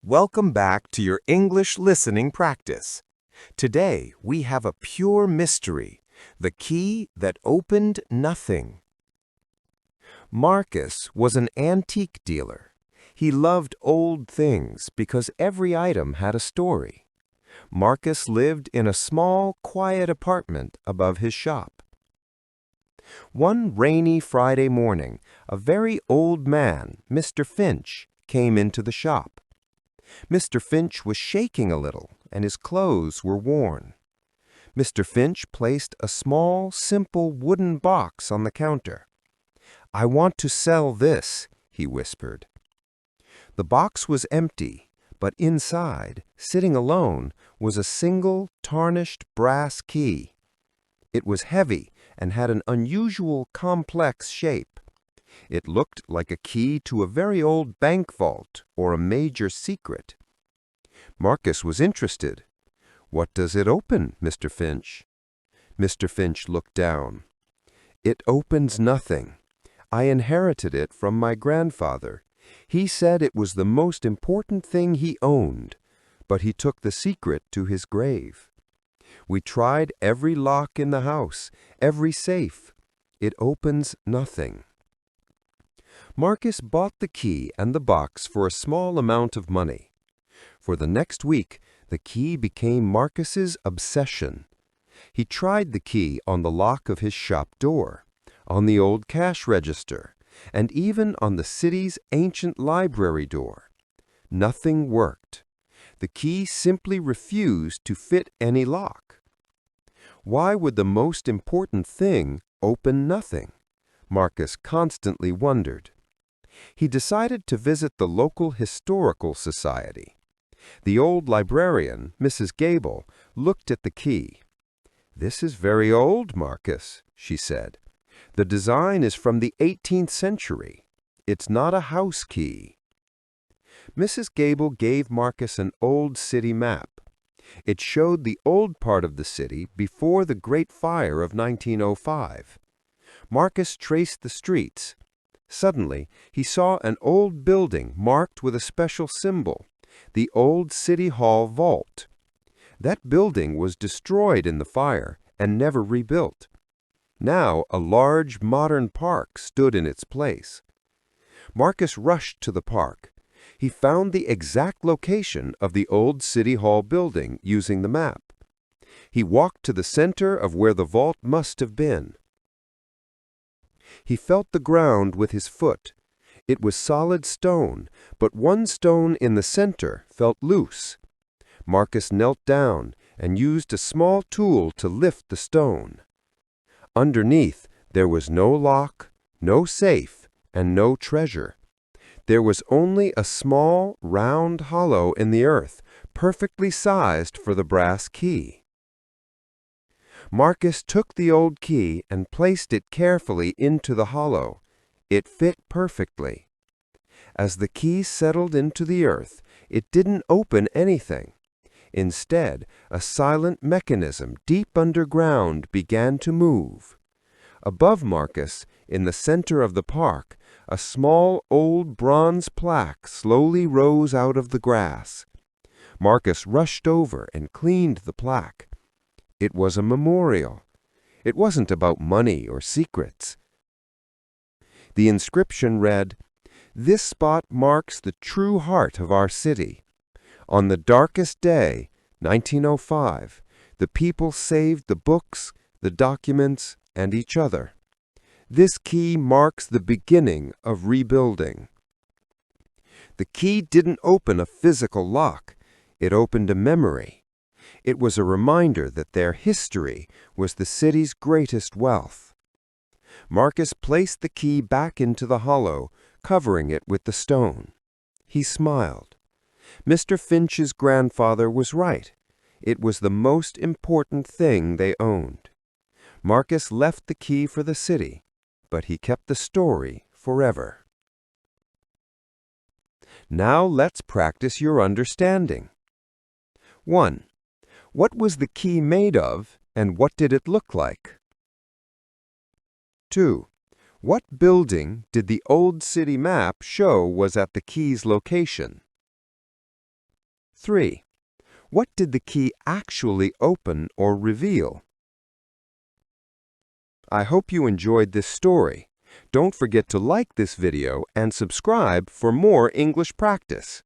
Welcome back to your English listening practice. Today, we have a pure mystery, the key that opened nothing. Marcus was an antique dealer. He loved old things because every item had a story. Marcus lived in a small, quiet apartment above his shop. One rainy Friday morning, a very old man, Mr. Finch, came into the shop. Mr. Finch was shaking a little, and his clothes were worn. Mr. Finch placed a small, simple wooden box on the counter. "I want to sell this," he whispered. The box was empty, but inside, sitting alone, was a single, tarnished brass key. It was heavy and had an unusual, complex shape. It looked like a key to a very old bank vault or a major secret. Marcus was interested. "What does it open, Mr. Finch?" Mr. Finch looked down. "It opens nothing. I inherited it from my grandfather. He said it was the most important thing he owned, but he took the secret to his grave. We tried every lock in the house, every safe. It opens nothing." Marcus bought the key and the box for a small amount of money. For the next week, the key became Marcus's obsession. He tried the key on the lock of his shop door, on the old cash register, and even on the city's ancient library door. Nothing worked. The key simply refused to fit any lock. Why would the most important thing open nothing? Marcus constantly wondered. He decided to visit the local historical society. The old librarian, Mrs. Gable, looked at the key. "This is very old, Marcus," she said. "The design is from the 18th century. It's not a house key." Mrs. Gable gave Marcus an old city map. It showed the old part of the city before the Great Fire of 1905. Marcus traced the streets. Suddenly, he saw an old building marked with a special symbol, the old City Hall vault. That building was destroyed in the fire and never rebuilt. Now a large modern park stood in its place. Marcus rushed to the park. He found the exact location of the old City Hall building using the map. He walked to the center of where the vault must have been. He felt the ground with his foot. It was solid stone, but one stone in the center felt loose. Marcus knelt down and used a small tool to lift the stone. Underneath, there was no lock, no safe, and no treasure. There was only a small, round hollow in the earth, perfectly sized for the brass key. Marcus took the old key and placed it carefully into the hollow. It fit perfectly. As the key settled into the earth, it didn't open anything. Instead, a silent mechanism deep underground began to move. Above Marcus, in the center of the park, a small old bronze plaque slowly rose out of the grass. Marcus rushed over and cleaned the plaque. It was a memorial. It wasn't about money or secrets. The inscription read, "This spot marks the true heart of our city. On the darkest day, 1905, the people saved the books, the documents, and each other. This key marks the beginning of rebuilding." The key didn't open a physical lock. It opened a memory. It was a reminder that their history was the city's greatest wealth. Marcus placed the key back into the hollow, covering it with the stone. He smiled. Mr. Finch's grandfather was right. It was the most important thing they owned. Marcus left the key for the city, but he kept the story forever. Now let's practice your understanding. 1. What was the key made of, and what did it look like? 2. What building did the old city map show was at the key's location? 3. What did the key actually open or reveal? I hope you enjoyed this story. Don't forget to like this video and subscribe for more English practice.